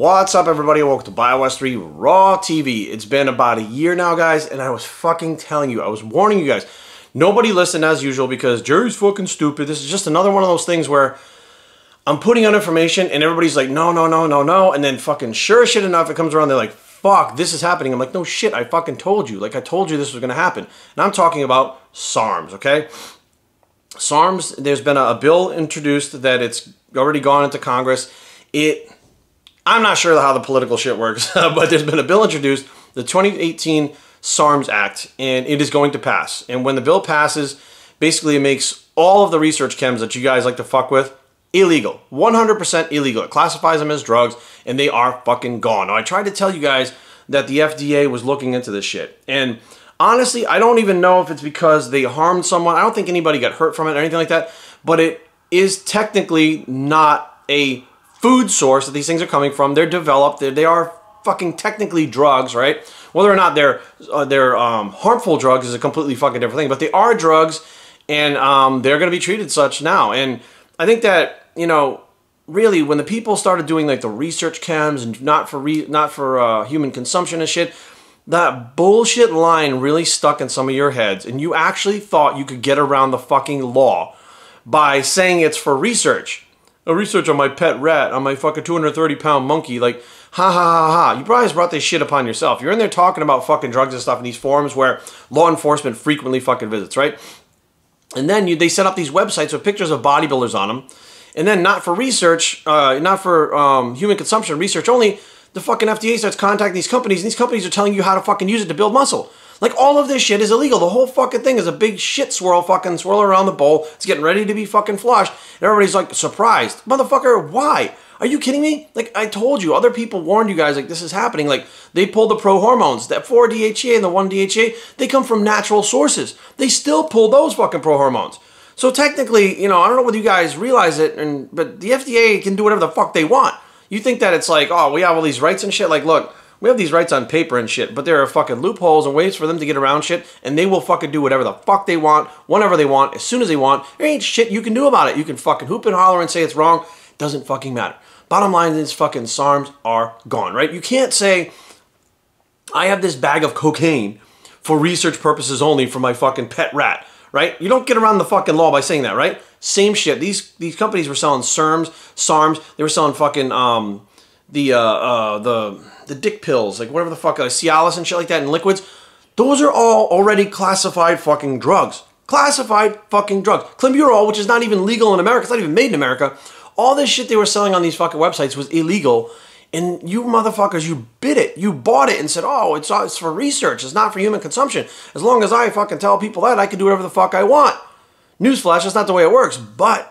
What's up, everybody? Welcome to BioWest 3 Raw TV. It's been about a year now, guys, and I was fucking telling you, I was warning you guys. Nobody listened as usual because Jerry's fucking stupid. This is just another one of those things where I'm putting out information and everybody's like, no, no, no, no, no. And then fucking sure shit enough, it comes around, they're like, fuck, this is happening. I'm like, no shit, I fucking told you. Like, I told you this was going to happen. And I'm talking about SARMs, okay? SARMs, there's been a bill introduced that it's already gone into Congress. I'm not sure how the political shit works, but there's been a bill introduced, the 2018 SARMs Act, and it is going to pass. And when the bill passes, basically it makes all of the research chems that you guys like to fuck with illegal. 100% illegal. It classifies them as drugs, and they are fucking gone. Now, I tried to tell you guys that the FDA was looking into this shit. And honestly, I don't even know if it's because they harmed someone. I don't think anybody got hurt from it or anything like that. But it is technically not a food source that these things are coming from. They're developed. They are fucking technically drugs, right? Whether or not they're harmful drugs is a completely fucking different thing. But they are drugs, and they're going to be treated such now. And I think that, you know, really when the people started doing like the research chems and not for human consumption and shit, that bullshit line really stuck in some of your heads, and you actually thought you could get around the fucking law by saying it's for research. A research on my pet rat, on my fucking 230-pound monkey, like, ha ha ha ha. You probably just brought this shit upon yourself. You're in there talking about fucking drugs and stuff in these forums where law enforcement frequently fucking visits, right? And then they set up these websites with pictures of bodybuilders on them, and then not for research, not for human consumption, research only, the fucking FDA starts contacting these companies, and these companies are telling you how to fucking use it to build muscle. Like, all of this shit is illegal. The whole fucking thing is a big shit swirl fucking swirl around the bowl. It's getting ready to be fucking flushed. And everybody's like, surprised. Motherfucker, why? Are you kidding me? Like, I told you. Other people warned you guys, like, this is happening. Like, they pulled the pro-hormones. That 4-DHEA and the 1-DHEA, they come from natural sources. They still pull those fucking pro-hormones. So technically, you know, I don't know whether you guys realize it, but the FDA can do whatever the fuck they want. You think that it's like, oh, we have all these rights and shit? Like, look, we have these rights on paper and shit, but there are fucking loopholes and ways for them to get around shit, and they will fucking do whatever the fuck they want, whenever they want, as soon as they want. There ain't shit you can do about it. You can fucking hoop and holler and say it's wrong. Doesn't fucking matter. Bottom line is fucking SARMs are gone, right? You can't say, I have this bag of cocaine for research purposes only for my fucking pet rat, right? You don't get around the fucking law by saying that, right? Same shit. These companies were selling SARMs. They were selling fucking the dick pills, like whatever the fuck, Cialis and shit like that, and liquids. Those are all already classified fucking drugs. Classified fucking drugs. Clenbuterol, which is not even legal in America, it's not even made in America. All this shit they were selling on these fucking websites was illegal, and you motherfuckers, you bid it. You bought it and said, oh, it's for research. It's not for human consumption. As long as I fucking tell people that, I can do whatever the fuck I want. Newsflash, that's not the way it works, but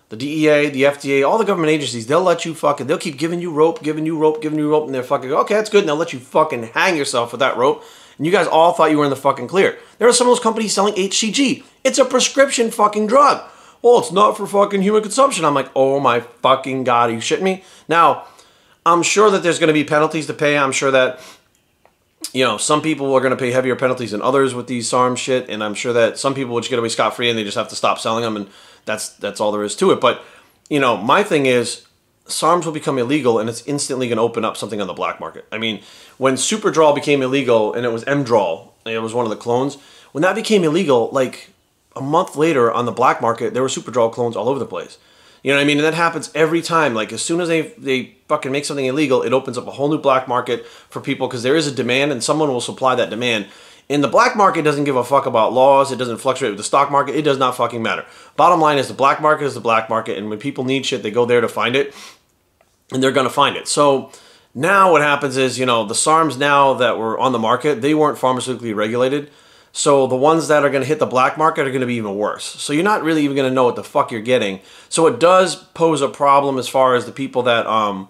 the DEA, the FDA, all the government agencies, they'll let you fucking, they'll keep giving you rope, giving you rope, and they're fucking, okay, that's good, and they'll let you fucking hang yourself with that rope, and you guys all thought you were in the fucking clear. There are some of those companies selling HCG. It's a prescription fucking drug. Well, it's not for fucking human consumption. I'm like, oh my fucking God, are you shitting me? Now, I'm sure that there's going to be penalties to pay. I'm sure that, you know, some people are going to pay heavier penalties than others with these SARM shit, and I'm sure that some people will just get away scot-free and they just have to stop selling them, and that's all there is to it. But, you know, my thing is, SARMs will become illegal, and it's instantly going to open up something on the black market. I mean, when Superdrol became illegal, and it was Mdrol, and it was one of the clones, when that became illegal, like, a month later on the black market, there were Superdrol clones all over the place. You know what I mean? And that happens every time. Like, as soon as they fucking make something illegal, it opens up a whole new black market for people because there is a demand and someone will supply that demand. And the black market doesn't give a fuck about laws. It doesn't fluctuate with the stock market. It does not fucking matter. Bottom line is the black market is the black market, and when people need shit, they go there to find it, and they're going to find it. So now what happens is, you know, the SARMs now that were on the market, they weren't pharmaceutically regulated. So the ones that are going to hit the black market are going to be even worse. So you're not really even going to know what the fuck you're getting. So it does pose a problem as far as the people that are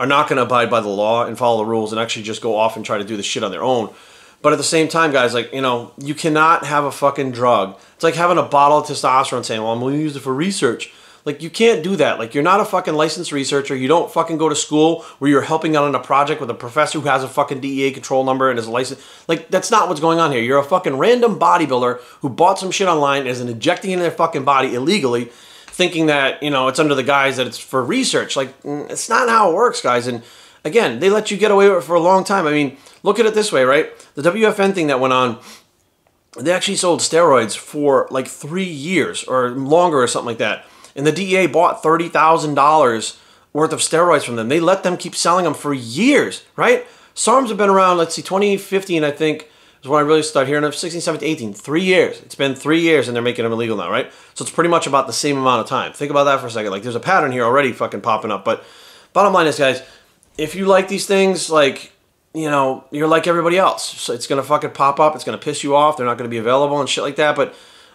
not going to abide by the law and follow the rules and actually just go off and try to do the shit on their own. But at the same time, guys, like, you know, you cannot have a fucking drug. It's like having a bottle of testosterone saying, well, I'm going to use it for research. Like, you can't do that. Like, you're not a fucking licensed researcher. You don't fucking go to school where you're helping out on a project with a professor who has a fucking DEA control number and is a license. Like, that's not what's going on here. You're a fucking random bodybuilder who bought some shit online and is injecting it in their fucking body illegally, thinking that, you know, it's under the guise that it's for research. Like, it's not how it works, guys. And again, they let you get away with it for a long time. I mean, look at it this way, right? The WFN thing that went on, they actually sold steroids for like 3 years or longer or something like that. And the DEA bought $30,000 worth of steroids from them. They let them keep selling them for years, right? SARMs have been around, let's see, 2015, I think, is when I really started hearing of 16, 17, 18. 3 years. It's been 3 years and they're making them illegal now, right? So it's pretty much about the same amount of time. Think about that for a second. Like, there's a pattern here already fucking popping up. But bottom line is, guys, if you like these things, like, you know, you're like everybody else. So it's going to fucking pop up. It's going to piss you off. They're not going to be available and shit like that. But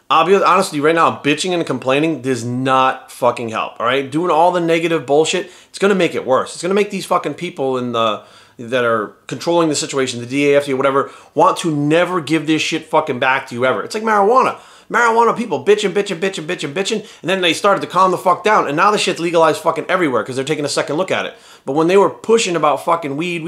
I'll be honest with you right now, bitching and complaining does not fucking help, all right? Doing all the negative bullshit, it's going to make it worse. It's going to make these fucking people in the that are controlling the situation, the DEA, FDA, whatever, want to never give this shit fucking back to you ever. It's like marijuana. Marijuana people bitching, and then they started to calm the fuck down, and now the shit's legalized fucking everywhere because they're taking a second look at it. But when they were pushing about fucking weed,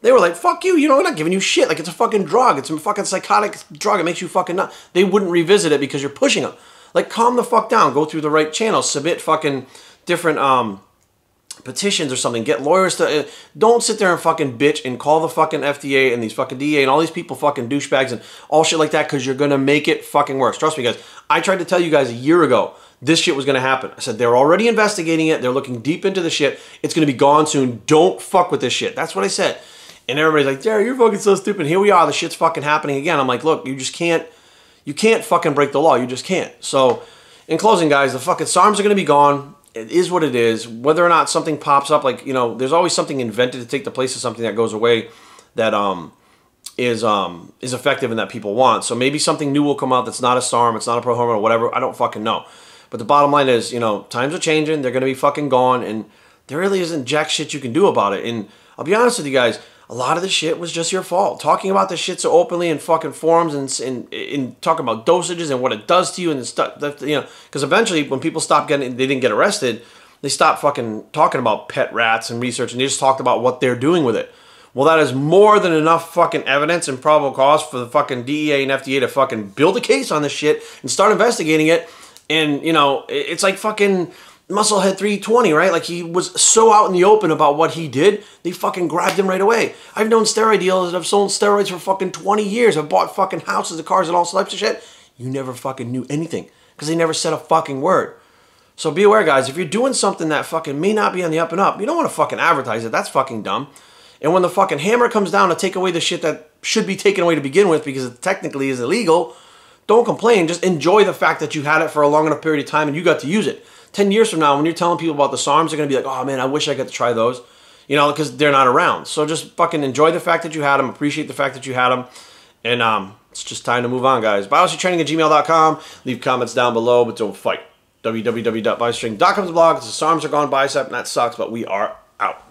they were like, fuck you, we're not giving you shit. Like, it's a fucking drug. It's a fucking psychotic drug. It makes you fucking nuts. They wouldn't revisit it because you're pushing them. Like, calm the fuck down. Go through the right channels. Submit fucking different petitions or something. Get lawyers to... don't sit there and fucking bitch and call the fucking FDA and these fucking DEA and all these people fucking douchebags and all shit like that because you're going to make it fucking worse. Trust me, guys. I tried to tell you guys a year ago this shit was going to happen. I said, they're already investigating it. They're looking deep into the shit. It's going to be gone soon. Don't fuck with this shit. That's what I said. And everybody's like, Jerry, you're fucking so stupid. Here we are. The shit's fucking happening again. I'm like, look, you just can't... you can't fucking break the law. You just can't. So, in closing, guys, the fucking SARMs are going to be gone. It is what it is. Whether or not something pops up, like, there's always something invented to take the place of something that goes away that is effective and that people want. So maybe something new will come out that's not a SARM, it's not a pro-hormone or whatever. I don't fucking know. But the bottom line is, times are changing. They're going to be fucking gone, and there really isn't jack shit you can do about it. And I'll be honest with you guys, a lot of this shit was just your fault. Talking about this shit so openly in fucking forums and talking about dosages and what it does to you and stuff, because eventually when people stopped they didn't get arrested, they stopped fucking talking about pet rats and research and they just talked about what they're doing with it. Well, that is more than enough fucking evidence and probable cause for the fucking DEA and FDA to fucking build a case on this shit and start investigating it. And, it's like fucking Musclehead 320, right? Like, he was so out in the open about what he did, they fucking grabbed him right away. I've known steroid dealers that have sold steroids for fucking 20 years. I've bought fucking houses and cars and all types of shit. You never fucking knew anything because they never said a fucking word. So be aware, guys. If you're doing something that fucking may not be on the up and up, you don't want to fucking advertise it. That's fucking dumb. And when the fucking hammer comes down to take away the shit that should be taken away to begin with because it technically is illegal, don't complain. Just enjoy the fact that you had it for a long enough period of time and you got to use it. 10 years from now, when you're telling people about the SARMs, they're going to be like, oh man, I wish I got to try those, because they're not around. So just fucking enjoy the fact that you had them, appreciate the fact that you had them, and it's just time to move on, guys. BioStringTraining@gmail.com. Leave comments down below, but don't fight. www.biostring.com is the blog. The SARMs are gone, bicep, and that sucks, but we are out.